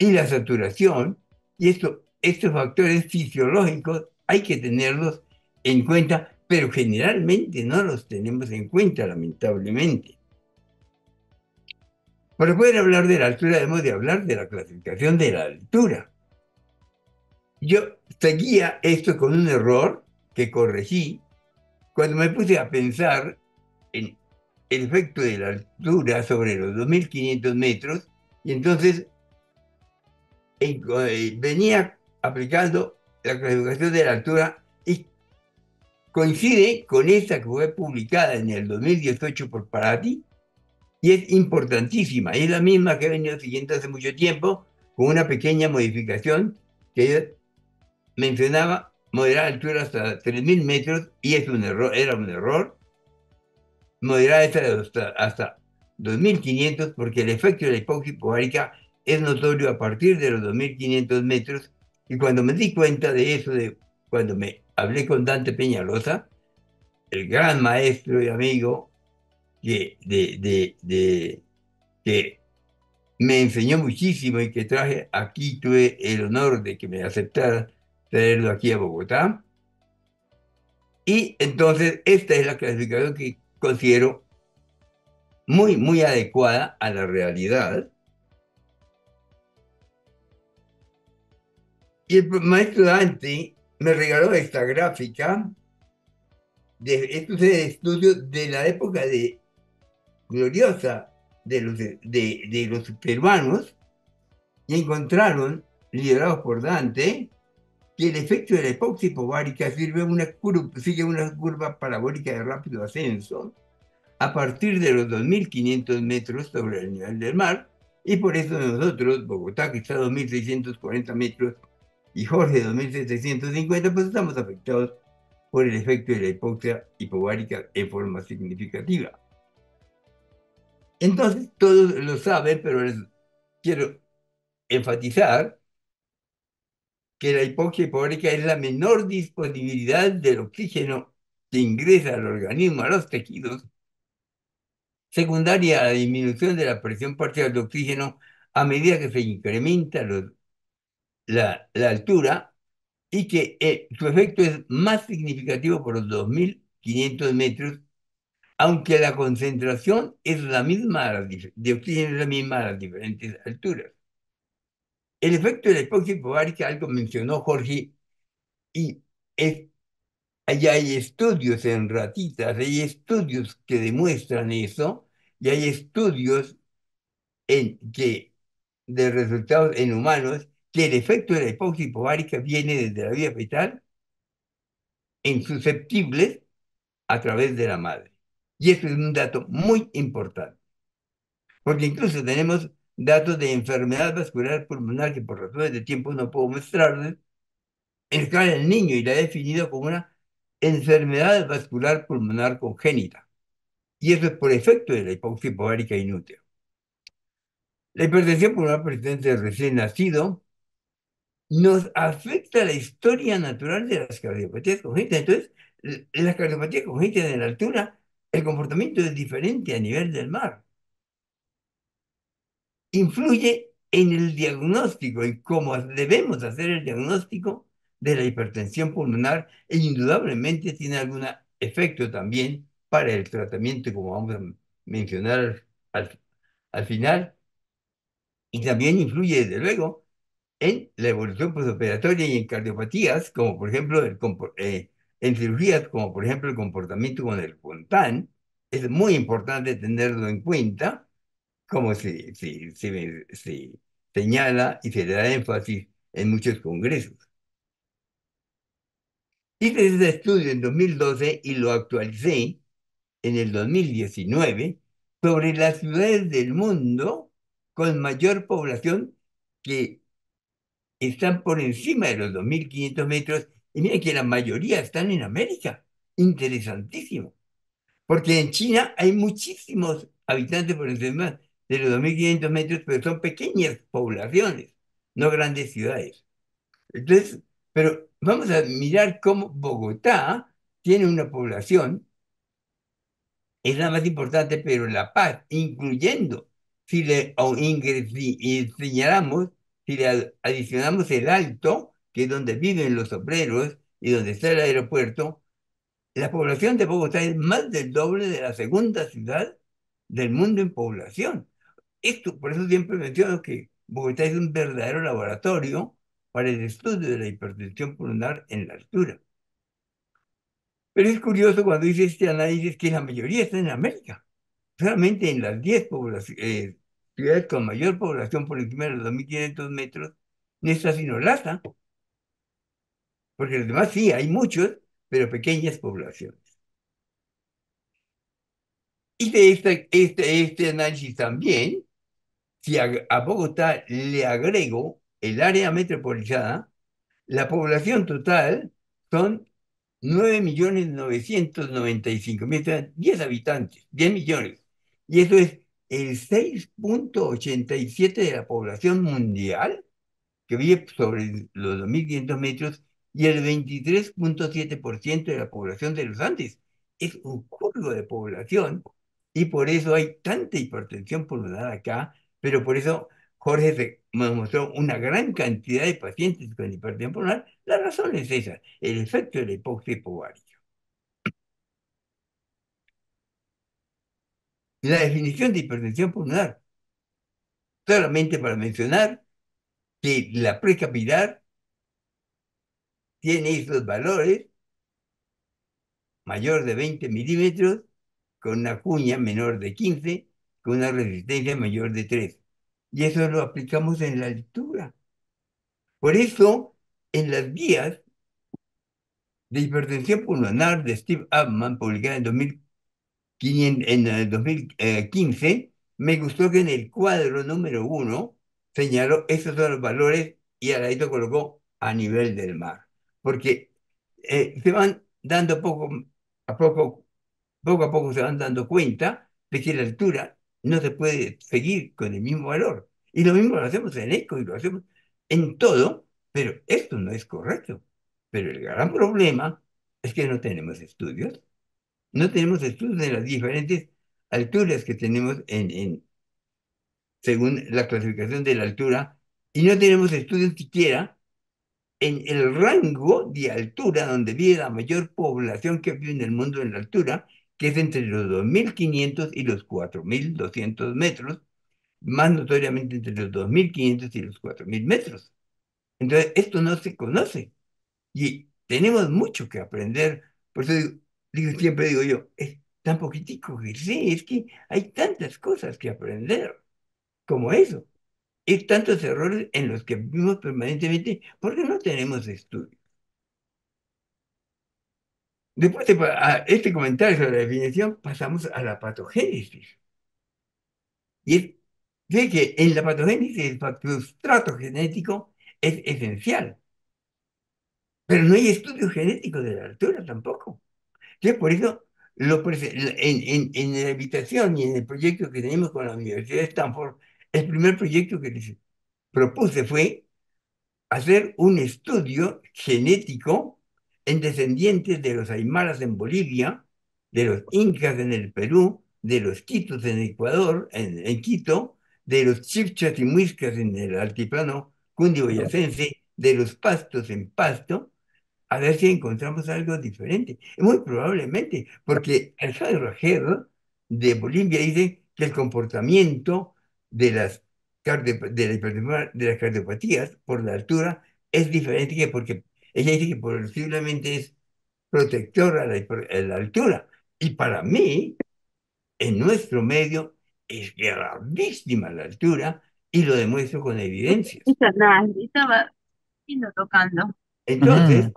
y la saturación, y estos factores fisiológicos hay que tenerlos en cuenta, pero generalmente no los tenemos en cuenta, lamentablemente. Para poder hablar de la altura, debemos de hablar de la clasificación de la altura. Yo seguía esto con un error que corregí cuando me puse a pensar en el efecto de la altura sobre los 2.500 metros, y entonces venía aplicando la clasificación de la altura y coincide con esta que fue publicada en el 2018 por Parati y es importantísima. Es la misma que he venido siguiendo hace mucho tiempo, con una pequeña modificación que yo mencionaba, moderar altura hasta 3.000 metros, y es un error, era un error. Moderar esta hasta 2.500, porque el efecto de la hipoxia hipovárica es notorio a partir de los 2.500 metros. Y cuando me di cuenta de eso, cuando me hablé con Dante Peñalosa, el gran maestro y amigo que me enseñó muchísimo y que traje aquí, tuve el honor de que me aceptara traerlo aquí a Bogotá. Y entonces esta es la clasificación que considero muy, muy adecuada a la realidad. Y el maestro Dante me regaló esta gráfica estos estudios de la época gloriosa de los peruanos, y encontraron, liderados por Dante, que el efecto de la hipoxia hipovárica sigue una curva parabólica de rápido ascenso a partir de los 2.500 metros sobre el nivel del mar, y por eso nosotros, Bogotá, que está a 2.640 metros, y Jorge 2.750, pues estamos afectados por el efecto de la hipoxia hipovárica en forma significativa. Entonces, todos lo saben, pero les quiero enfatizar que la hipoxia hipovárica es la menor disponibilidad del oxígeno que ingresa al organismo, a los tejidos, secundaria a la disminución de la presión parcial de oxígeno a medida que se incrementa la altura, y que su efecto es más significativo por los 2.500 metros, aunque la concentración es la misma de oxígeno es la misma a las diferentes alturas. El efecto de la hipoxia hipovárica, algo mencionó Jorge, y es, allá hay estudios en ratitas, hay estudios que demuestran eso, y hay estudios de resultados en humanos, que el efecto de la hipoxia hipovárica viene desde la vía fetal en susceptibles a través de la madre. Y eso es un dato muy importante, porque incluso tenemos datos de enfermedad vascular pulmonar que por razones de tiempo no puedo mostrarles, en escala del niño, y la he definido como una enfermedad vascular pulmonar congénita. Y eso es por efecto de la hipoxia hipovárica inútil. La hipertensión pulmonar persistente del recién nacido nos afecta la historia natural de las cardiopatías congénitas. Entonces, en las cardiopatías congénitas en la altura, el comportamiento es diferente a nivel del mar. Influye en el diagnóstico y cómo debemos hacer el diagnóstico de la hipertensión pulmonar, e indudablemente tiene algún efecto también para el tratamiento, como vamos a mencionar al, al final, y también influye, desde luego, en la evolución postoperatoria y en cardiopatías, como por ejemplo en cirugías, como por ejemplo el comportamiento con el Fontan. Es muy importante tenerlo en cuenta, como se señala y se le da énfasis en muchos congresos. Hice ese estudio en 2012 y lo actualicé en el 2019 sobre las ciudades del mundo con mayor población que están por encima de los 2.500 metros, y miren que la mayoría están en América. Interesantísimo. Porque en China hay muchísimos habitantes por encima de los 2.500 metros, pero son pequeñas poblaciones, no grandes ciudades. Entonces, pero vamos a mirar cómo Bogotá tiene una población, es la más importante, pero La Paz, incluyendo si le señalamos si le adicionamos el Alto, que es donde viven los obreros y donde está el aeropuerto, la población de Bogotá es más del doble de la segunda ciudad del mundo en población. Esto, por eso siempre menciono que Bogotá es un verdadero laboratorio para el estudio de la hipertensión pulmonar en la altura. Pero es curioso cuando dice este análisis que la mayoría está en América. Solamente en las 10 ciudades con mayor población por encima de los 2.500 metros, no está sino Lhasa, porque los demás sí, hay muchos, pero pequeñas poblaciones. Y de este análisis también, si a Bogotá le agrego el área metropolitana, la población total son 9.995.000, o sea, 10 habitantes, 10 millones. Y eso es el 6,87 de la población mundial que vive sobre los 2.500 metros y el 23,7% de la población de los Andes. Es un curvo de población y por eso hay tanta hipertensión pulmonar acá, pero por eso Jorge nos mostró una gran cantidad de pacientes con hipertensión pulmonar. La razón es esa, el efecto de la hipoxia hipovárica. La definición de hipertensión pulmonar, solamente para mencionar que la precapilar tiene esos valores mayor de 20 milímetros, con una cuña menor de 15, con una resistencia mayor de 3. Y eso lo aplicamos en la altura. Por eso, en las guías de hipertensión pulmonar de Steve Upman, publicada en 2015, me gustó que en el cuadro número 1 señaló esos son los valores y al ladito colocó a nivel del mar. Porque se van dando a poco poco a poco se van dando cuenta de que la altura no se puede seguir con el mismo valor. Y lo mismo lo hacemos en eco y lo hacemos en todo, pero esto no es correcto. Pero el gran problema es que no tenemos estudios. No tenemos estudios de las diferentes alturas que tenemos según la clasificación de la altura y no tenemos estudios siquiera en el rango de altura donde vive la mayor población que vive en el mundo en la altura, que es entre los 2.500 y los 4.200 metros, más notoriamente entre los 2.500 y los 4.000 metros. Entonces, esto no se conoce y tenemos mucho que aprender. Por eso siempre digo yo, es tan poquitico que sé, es que hay tantas cosas que aprender como eso. Hay tantos errores en los que vivimos permanentemente porque no tenemos estudios. Después de este comentario sobre la definición, pasamos a la patogénesis. Y de que en la patogénesis el factor genético es esencial, pero no hay estudio genético de la altura tampoco. Entonces, por eso, en la invitación y en el proyecto que tenemos con la Universidad de Stanford, el primer proyecto que les propuse fue hacer un estudio genético en descendientes de los aymaras en Bolivia, de los incas en el Perú, de los quitos en Ecuador, en Quito, de los chibchas y muiscas en el altiplano cundiboyacense, de los pastos en Pasto, a ver si encontramos algo diferente. Muy probablemente, porque Alejandro Rajero de Bolivia dice que el comportamiento de de las cardiopatías por la altura es diferente que porque ella dice que posiblemente es protector a la altura. Y para mí, en nuestro medio, es gravísima la altura y lo demuestro con evidencias. Eso nada, estaba yendo tocando. Entonces,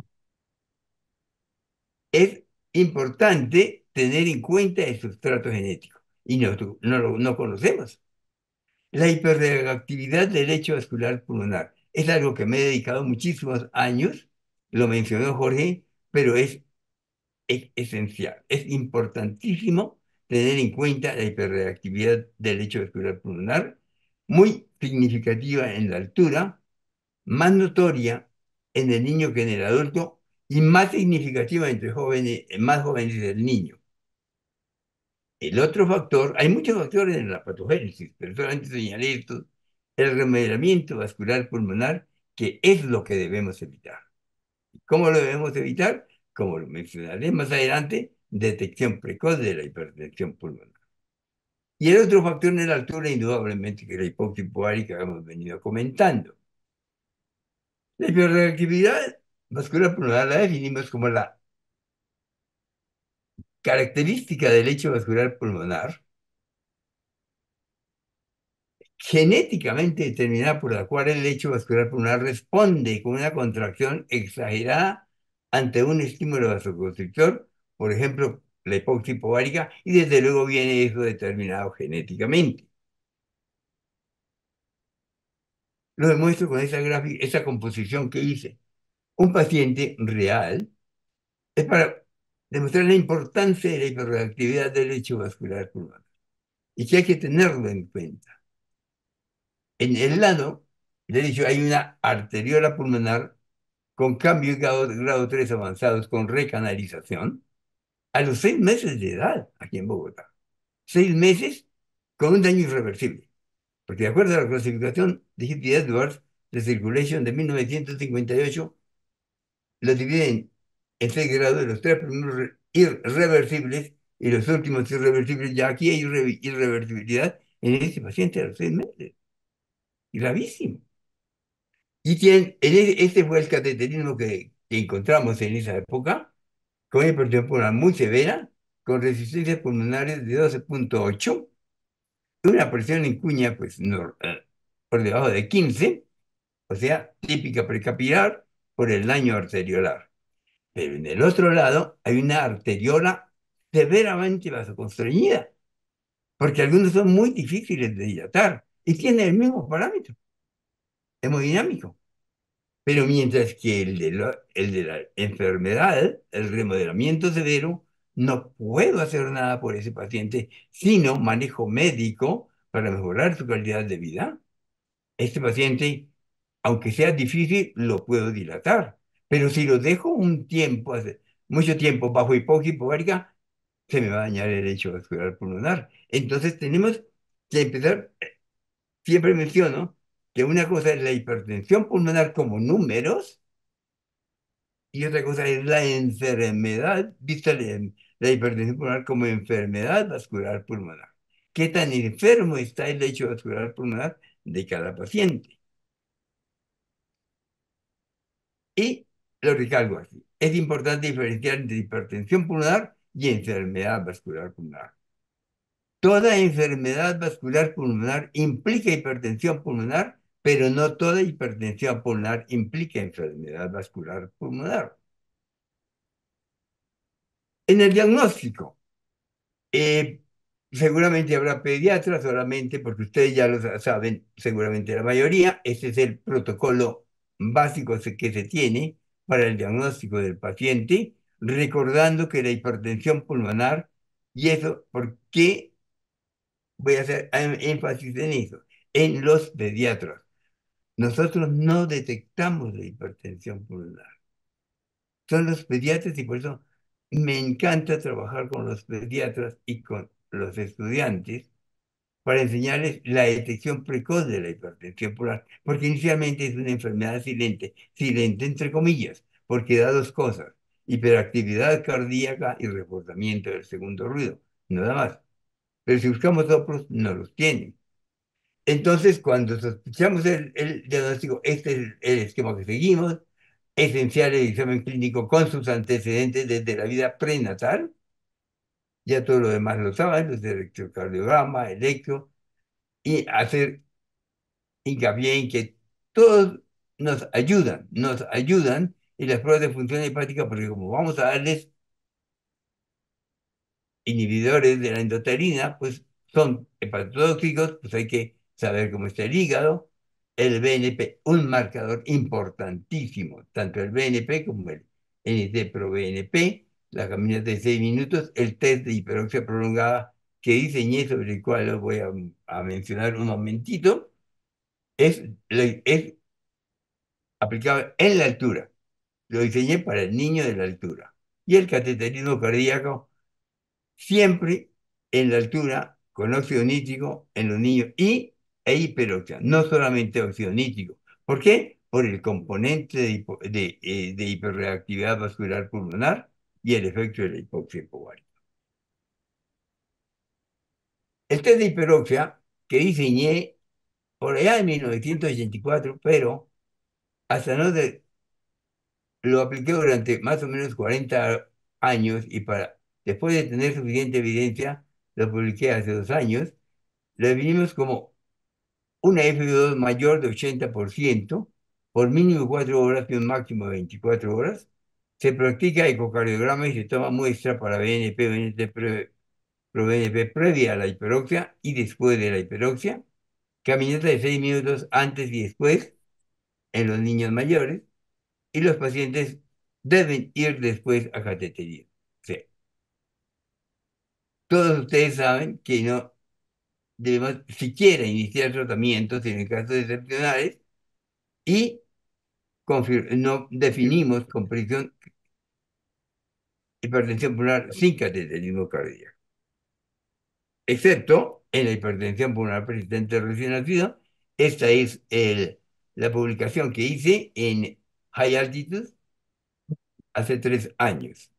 es importante tener en cuenta el sustrato genético y no conocemos. La hiperreactividad del lecho vascular pulmonar es algo que me he dedicado muchísimos años, lo mencionó Jorge, pero es esencial, es importantísimo tener en cuenta la hiperreactividad del lecho vascular pulmonar, muy significativa en la altura, más notoria en el niño que en el adulto y más significativa entre jóvenes, más jóvenes del niño. El otro factor, hay muchos factores en la patogénesis, pero solamente señalé estos, el remodelamiento vascular pulmonar, que es lo que debemos evitar. ¿Cómo lo debemos evitar? Como lo mencionaré más adelante, detección precoz de la hipertensión pulmonar. Y el otro factor en la altura, indudablemente, que es la hipoxia hipoárica que hemos venido comentando. La hiperreactividad vascular pulmonar la definimos como la característica del hecho vascular pulmonar genéticamente determinada por la cual el lecho vascular pulmonar responde con una contracción exagerada ante un estímulo vasoconstrictor, por ejemplo, la hipoxia hipovárica, y desde luego viene eso determinado genéticamente. Lo demuestro con esa gráfica, esa composición que hice. Un paciente real es para demostrar la importancia de la hiperreactividad del lecho vascular pulmonar y que hay que tenerlo en cuenta. En el lado derecho hay una arteriola pulmonar con cambio de grado 3 avanzados con recanalización a los 6 meses de edad aquí en Bogotá. 6 meses con un daño irreversible. Porque de acuerdo a la clasificación de Hitt y Edwards de Circulation de 1958, lo dividen en 6 grados, los tres primeros irreversibles y los últimos irreversibles. Ya aquí hay irreversibilidad en este paciente a los 6 meses. Gravísimo. Y este fue el cateterismo que encontramos en esa época, con hipertensión pulmonar muy severa, con resistencias pulmonares de 12,8, una presión en cuña pues, por debajo de 15, o sea, típica precapilar por el daño arteriolar. Pero en el otro lado hay una arteriola severamente vasoconstreñida, porque algunos son muy difíciles de dilatar y tienen el mismo parámetro hemodinámico. Pero mientras que el de la enfermedad, el remodelamiento severo, no puedo hacer nada por ese paciente, sino manejo médico para mejorar su calidad de vida. Este paciente, aunque sea difícil, lo puedo dilatar. Pero si lo dejo un tiempo, mucho tiempo bajo hipoxia hipovárica, se me va a dañar el lecho vascular pulmonar. Entonces tenemos que empezar, siempre menciono que una cosa es la hipertensión pulmonar como números, y otra cosa es la enfermedad, vista la hipertensión pulmonar como enfermedad vascular pulmonar. ¿Qué tan enfermo está el lecho vascular pulmonar de cada paciente? Y lo recalco aquí. Es importante diferenciar entre hipertensión pulmonar y enfermedad vascular pulmonar. Toda enfermedad vascular pulmonar implica hipertensión pulmonar, pero no toda hipertensión pulmonar implica enfermedad vascular pulmonar. En el diagnóstico, Eh, seguramente habrá pediatras solamente, porque ustedes ya lo saben, seguramente la mayoría. Ese es el protocolo básico que se tiene para el diagnóstico del paciente, recordando que la hipertensión pulmonar, y eso, ¿por qué voy a hacer énfasis en eso? En los pediatras. Nosotros no detectamos la hipertensión pulmonar. Son los pediatras y por eso me encanta trabajar con los pediatras y con los estudiantes para enseñarles la detección precoz de la hipertensión pulmonar, porque inicialmente es una enfermedad silente, silente entre comillas, porque da dos cosas: hiperactividad cardíaca y reforzamiento del segundo ruido, nada más. Pero si buscamos otros, no los tienen. Entonces, cuando sospechamos el diagnóstico, este es el esquema que seguimos: esencial el examen clínico con sus antecedentes desde la vida prenatal, ya todo lo demás lo saben, los de electrocardiograma, electro, y hacer hincapié en que todos nos ayudan, y las pruebas de función hepática, porque como vamos a darles inhibidores de la endotelina, pues son hepatotóxicos, pues hay que saber cómo está el hígado, el BNP, un marcador importantísimo, tanto el BNP como el NT-proBNP, la caminata de 6 minutos, el test de hiperoxia prolongada que diseñé, sobre el cual lo voy a mencionar un momentito, es aplicado en la altura. Lo diseñé para el niño de la altura. Y el cateterismo cardíaco siempre en la altura, con óxido nítrico en los niños. Y e hiperoxia, no solamente óxido nítrico. ¿Por qué? Por el componente de hiperreactividad vascular pulmonar y el efecto de la hipoxia hipovárica. El test de hiperoxia que diseñé por allá en 1984, pero hasta no lo apliqué durante más o menos 40 años y después de tener suficiente evidencia, lo publiqué hace 2 años, lo definimos como una FO2 mayor de 80% por mínimo 4 horas y un máximo de 24 horas. Se practica ecocardiograma y se toma muestra para BNP, ProBNP previa a la hiperoxia y después de la hiperoxia. Caminata de 6 minutos antes y después en los niños mayores y los pacientes deben ir después a catetería. Sí. Todos ustedes saben que no debemos siquiera iniciar tratamientos en el caso de excepcionales y no definimos compresión, hipertensión pulmonar sin cateterismo cardíaco, excepto en la hipertensión pulmonar persistente recién nacido. Esta es la publicación que hice en High Altitude hace 3 años.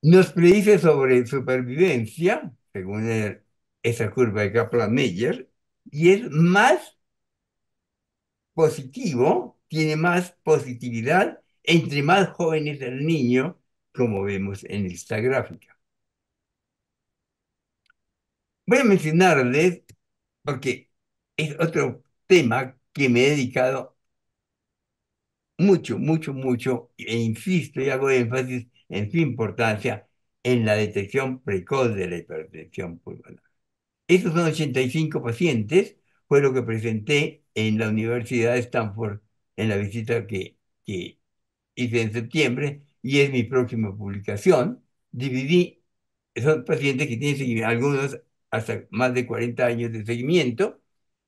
Nos predice sobre supervivencia, según esa curva de Kaplan-Meier, y es más positivo, tiene más positividad entre más jóvenes el niño, como vemos en esta gráfica. Voy a mencionarles, porque es otro tema que me he dedicado mucho, mucho, mucho, e insisto y hago énfasis en su importancia en la detección precoz de la hipertensión pulmonar. Estos son 85 pacientes, fue lo que presenté en la Universidad de Stanford en la visita que hice en septiembre y es mi próxima publicación. Dividí, son pacientes que tienen seguimiento, algunos hasta más de 40 años de seguimiento,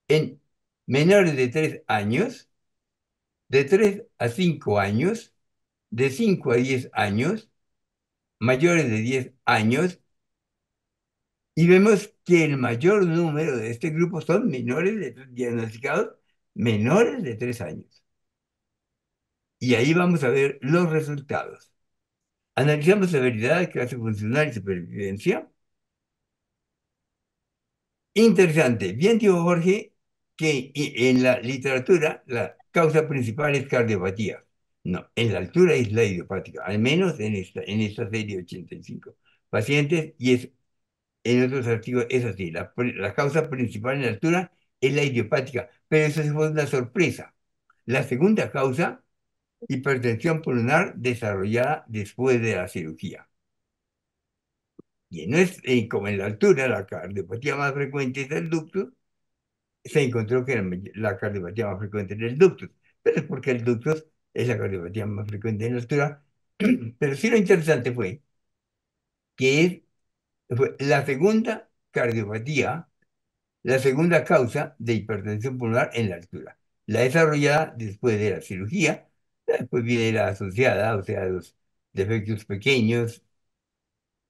en menores de 3 años, de 3 a 5 años, de 5 a 10 años, mayores de 10 años, y vemos que el mayor número de este grupo son menores diagnosticados menores de 3 años. Y ahí vamos a ver los resultados. Analizamos severidad, clase funcional y supervivencia. Interesante. Bien dijo Jorge que en la literatura la causa principal es cardiopatía. No, en la altura es la idiopática, al menos en esta serie de 85 pacientes, y en otros artículos es así. La causa principal en la altura es la idiopática, pero eso sí fue una sorpresa. La segunda causa, hipertensión pulmonar desarrollada después de la cirugía. Y no es como en la altura, la cardiopatía más frecuente es el ductus, se encontró que la cardiopatía más frecuente era el ductus, pero es porque el ductus es la cardiopatía más frecuente en la altura. Pero sí lo interesante que fue la segunda cardiopatía, la segunda causa de hipertensión pulmonar en la altura. La desarrollada después de la cirugía, después viene la asociada, o sea, los defectos pequeños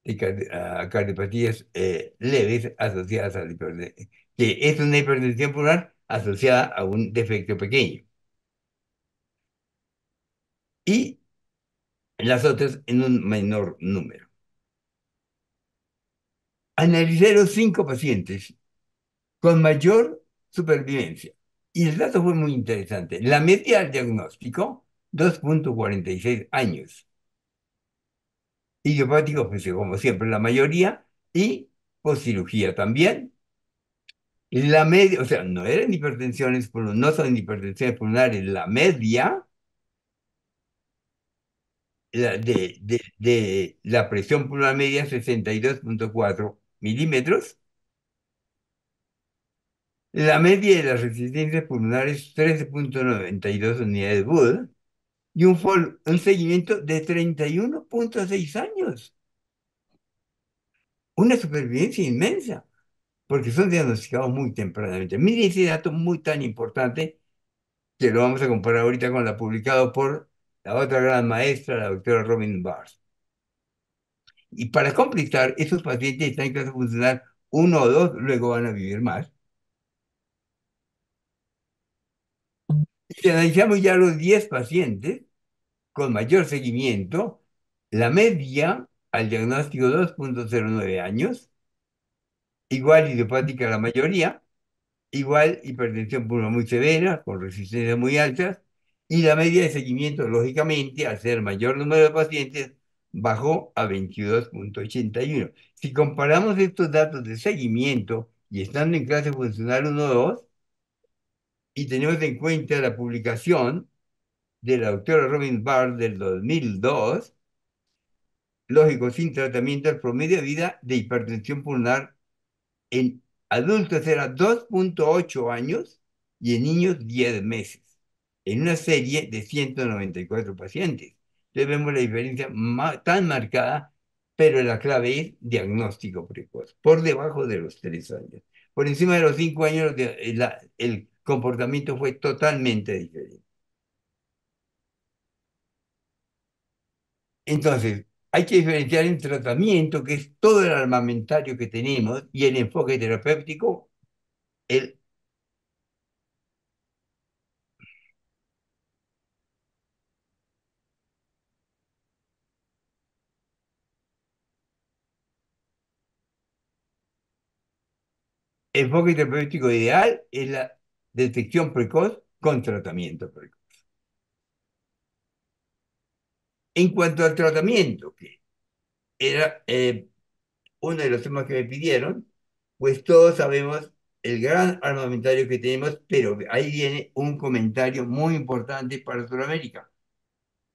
y cardiopatías leves asociadas a la hipertensión, que es una hipertensión pulmonar asociada a un defecto pequeño. Y las otras en un menor número. Analicé los 5 pacientes con mayor supervivencia. Y el dato fue muy interesante. La media del diagnóstico, 2,46 años. Idiopático, pues como siempre, la mayoría, y poscirugía también. La media, o sea, no eran hipertensiones, no son hipertensiones pulmonares, la media de la presión pulmonar media, 62,4 milímetros. La media de las resistencias pulmonares, 13,92 unidades Wood, y un seguimiento de 31,6 años. Una supervivencia inmensa, porque son diagnosticados muy tempranamente. Mire ese dato muy tan importante que lo vamos a comparar ahorita con la publicado por la otra gran maestra, la doctora Robin Bars. Y para completar, esos pacientes están en clase funcional uno o dos, luego van a vivir más. Si analizamos ya los 10 pacientes con mayor seguimiento, la media al diagnóstico 2,09 años, igual idiopática la mayoría, igual hipertensión pulmonar muy severa, con resistencia muy altas, y la media de seguimiento, lógicamente, al ser mayor número de pacientes, bajó a 22,81. Si comparamos estos datos de seguimiento y estando en clase funcional 1-2, y tenemos en cuenta la publicación de la doctora Robin Barr del 2002, lógico, sin tratamiento, el promedio de vida de hipertensión pulmonar en adultos era 2,8 años y en niños 10 meses, en una serie de 194 pacientes. Entonces vemos la diferencia tan marcada, pero la clave es diagnóstico precoz, por debajo de los 3 años. Por encima de los 5 años, el comportamiento fue totalmente diferente. Entonces, hay que diferenciar el tratamiento, que es todo el armamentario que tenemos, y el enfoque terapéutico. El enfoque terapéutico ideal es la detección precoz con tratamiento precoz. En cuanto al tratamiento, que era uno de los temas que me pidieron, pues todos sabemos el gran armamentario que tenemos, pero ahí viene un comentario muy importante para Sudamérica.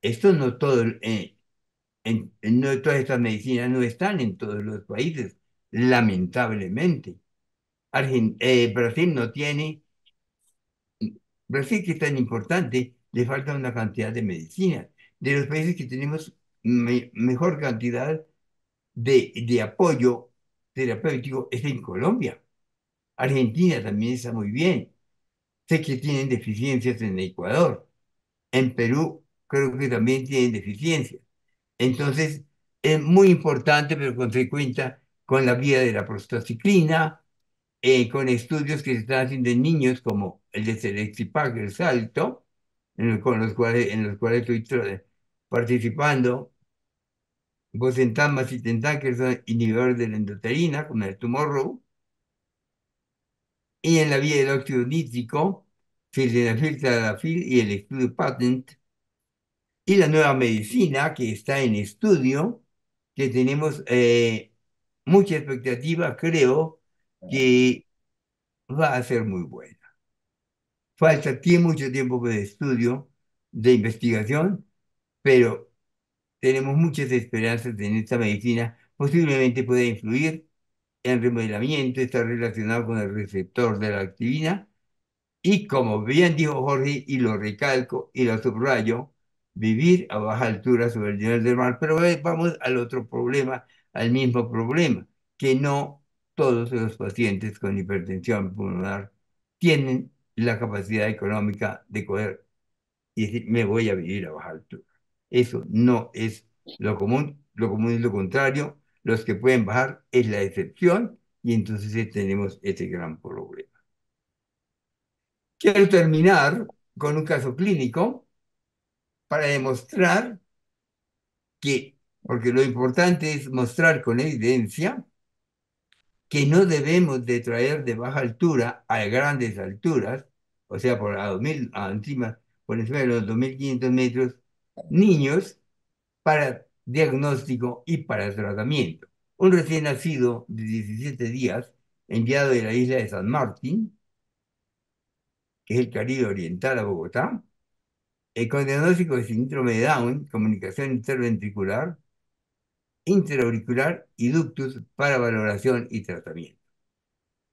Esto no todo, no todas estas medicinas no están en todos los países, lamentablemente. Brasil no tiene. Brasil, que es tan importante, le falta una cantidad de medicinas. De los países que tenemos mejor cantidad de apoyo terapéutico es en Colombia. Argentina también está muy bien. Sé que tienen deficiencias en Ecuador. En Perú creo que también tienen deficiencias. Entonces, es muy importante, pero consecuencia con la vía de la prostaciclina, con estudios que se están haciendo en niños, como el de Selexipag, el Salto, en los cuales estoy participando, Bosentan, Macitentan, que son inhibidores de la endoterina, como el Tomorrow, y en la vía del óxido nítrico, sildenafil, tadalafil y el estudio Patent, y la nueva medicina que está en estudio, que tenemos mucha expectativa, creo que va a ser muy buena. Mucho tiempo de estudio, de investigación, pero tenemos muchas esperanzas en esta medicina. Posiblemente pueda influir en remodelamiento, está relacionado con el receptor de la activina. Y como bien dijo Jorge, y lo recalco y lo subrayo, vivir a baja altura sobre el nivel del mar. Pero vamos al otro problema, al mismo problema, que no todos los pacientes con hipertensión pulmonar tienen la capacidad económica de poder y decir, me voy a vivir a baja altura. Eso no es lo común es lo contrario. Los que pueden bajar es la excepción y entonces tenemos ese gran problema. Quiero terminar con un caso clínico para demostrar que, porque lo importante es mostrar con evidencia que no debemos de traer de baja altura a grandes alturas, o sea, por, a 2000, por encima de los 2.500 metros, niños para diagnóstico y para tratamiento. Un recién nacido de 17 días, enviado de la isla de San Martín, que es el Caribe Oriental a Bogotá, con diagnóstico de síndrome de Down, comunicación interventricular, interauricular y ductus para valoración y tratamiento.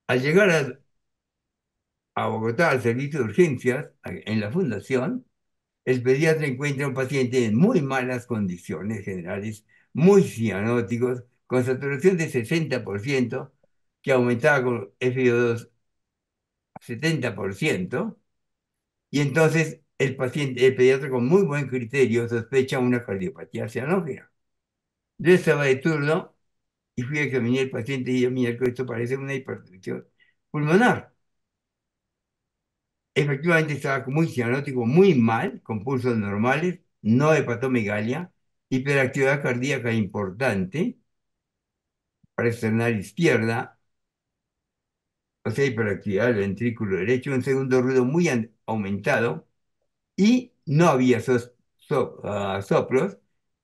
Al llegar a Bogotá al servicio de urgencias en la fundación, el pediatra encuentra un paciente en muy malas condiciones generales, muy cianóticos, con saturación de 60%, que aumentaba con FiO2 a 70%, y entonces el pediatra con muy buen criterio sospecha una cardiopatía cianógena. Yo estaba de turno y fui a examinar al paciente y yo, mira, esto parece una hipertensión pulmonar. Efectivamente estaba muy cianótico, muy mal, con pulsos normales, no hepatomegalia, hiperactividad cardíaca importante, para esternal izquierda, o sea, hiperactividad del ventrículo derecho, un segundo ruido muy aumentado, y no había soplos.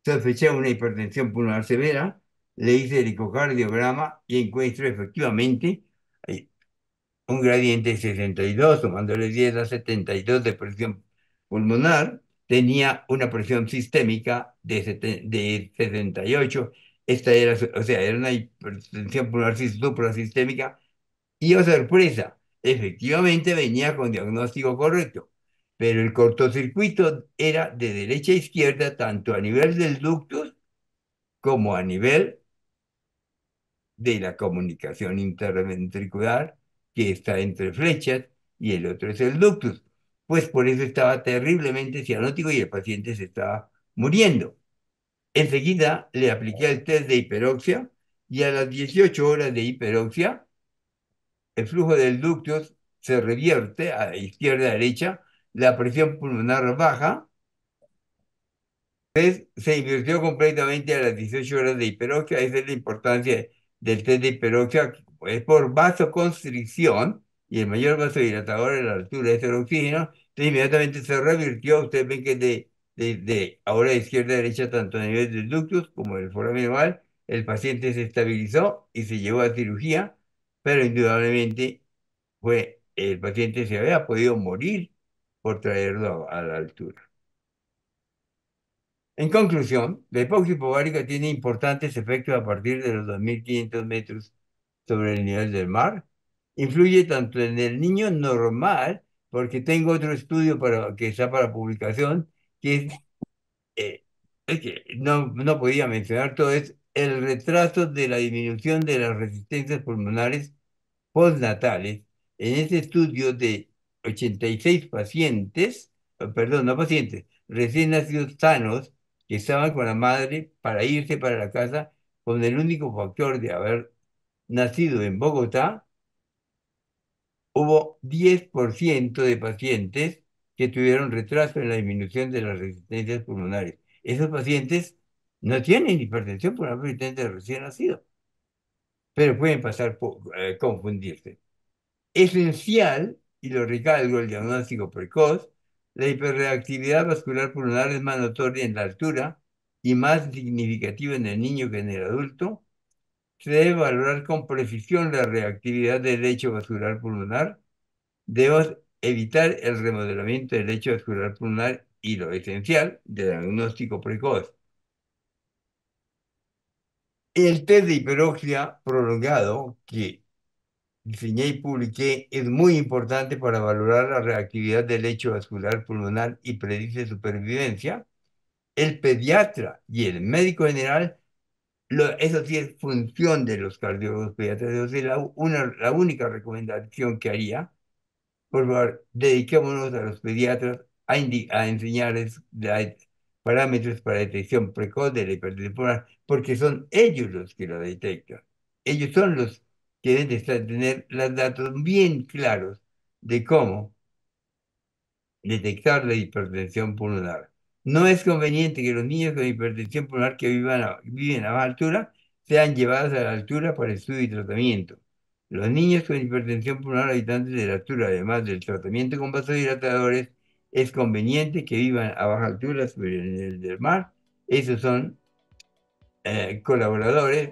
Sospeché una hipertensión pulmonar severa, le hice el ecocardiograma y encuentro efectivamente eh, un gradiente de 62, tomándole 10 a 72 de presión pulmonar. Tenía una presión sistémica de 68. Esta era, o sea, era una hipertensión pulmonar suprasistémica. Y oh sorpresa, efectivamente venía con diagnóstico correcto, pero el cortocircuito era de derecha a izquierda, tanto a nivel del ductus como a nivel de la comunicación interventricular, que está entre flechas, y el otro es el ductus. Pues por eso estaba terriblemente cianótico y el paciente se estaba muriendo. Enseguida le apliqué el test de hiperoxia y a las 18 horas de hiperoxia el flujo del ductus se revierte a izquierda a derecha, la presión pulmonar baja, se invirtió completamente a las 18 horas de hiperoxia. Esa es la importancia del test de hiperoxia, es por vasoconstricción y el mayor vasodilatador a la altura es el oxígeno. Entonces inmediatamente se revirtió. Ustedes ven que de ahora de izquierda a derecha, tanto a nivel del ductus como del foramen oval, el paciente se estabilizó y se llevó a cirugía, pero indudablemente el paciente se había podido morir por traerlo a la altura. En conclusión, la hipoxia hipovárica tiene importantes efectos a partir de los 2.500 metros sobre el nivel del mar. Influye tanto en el niño normal, porque tengo otro estudio que está para publicación, eh, es que no podía mencionar todo, es el retraso de la disminución de las resistencias pulmonares postnatales. En este estudio de 86 pacientes, perdón, no pacientes, recién nacidos sanos, que estaban con la madre para irse para la casa con el único factor de haber nacido en Bogotá, hubo 10% de pacientes que tuvieron retraso en la disminución de las resistencias pulmonares. Esos pacientes no tienen hipertensión pulmonar persistente de recién nacido, pero pueden pasar por confundirse. Esencial, y lo recalco, el diagnóstico precoz. La hiperreactividad vascular pulmonar es más notoria en la altura y más significativa en el niño que en el adulto. Se debe valorar con precisión la reactividad del lecho vascular pulmonar. Debemos evitar el remodelamiento del lecho vascular pulmonar y lo esencial del diagnóstico precoz. El test de hiperoxia prolongado que diseñé y publiqué es muy importante para valorar la reactividad del lecho vascular pulmonar y predice supervivencia. El pediatra y el médico general, eso sí es función de los cardiólogos pediatras. Eso sí, la única recomendación que haría, por favor, dediquémonos a los pediatras a enseñarles parámetros para detección precoz de la hipertensión pulmonar, porque son ellos los que lo detectan. Ellos son los que deben de tener los datos bien claros de cómo detectar la hipertensión pulmonar. No es conveniente que los niños con hipertensión pulmonar que viven a baja altura sean llevados a la altura para estudio y tratamiento. Los niños con hipertensión pulmonar habitantes de la altura, además del tratamiento con vasodilatadores, es conveniente que vivan a baja altura sobre el nivel del mar. Esos son colaboradores.